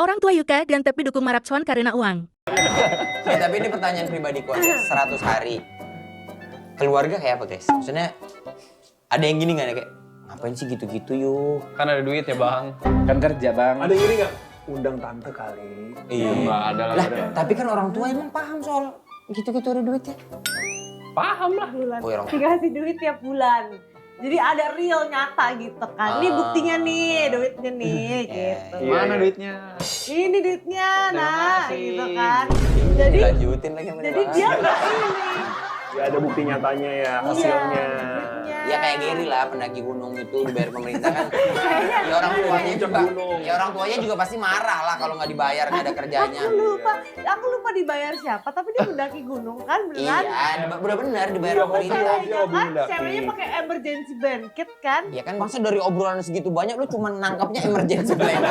Orang tua Yuka dan Tepi dukung Marapcuan karena uang. Ya tapi ini pertanyaan pribadiku aja, 100 hari. Keluarga kayak apa guys? Maksudnya ada yang gini gak kayak, ngapain sih gitu-gitu yuk? Kan ada duit ya bang. Kan kerja bang. Ada yang gini nggak? Undang tante kali. Iya. Nggak ada lah. Lah, tapi kan orang tua emang paham soal gitu-gitu ada duitnya. Paham lah. bulan. Oh, ya, orang- Dikasih duit tiap bulan. Jadi ada real nyata gitu kan. Ini buktinya nih, duitnya nih gitu. Iya, Mana duitnya? Ini duitnya, nah kasih. gitu kan. Jadi Lanjutin lagi sama jadi bahas. dia nggak ini. Ya ada bukti nyatanya ya, Iya, hasilnya. duitnya. Ya kayak Gary lah, pendaki gunung itu dibayar pemerintah kan. Ya orang tuanya juga, ya orang tuanya juga pasti marah lah kalau nggak dibayar, nggak ada kerjanya. Aku lupa dibayar siapa, tapi dia mendaki gunung kan beneran. Iya, benar-benar dibayar Iya, pemerintah. Ceweknya kan, mendaki. ceweknya pakai emergency blanket kan. Ya kan masa dari obrolan segitu banyak lu cuma nangkapnya emergency plan.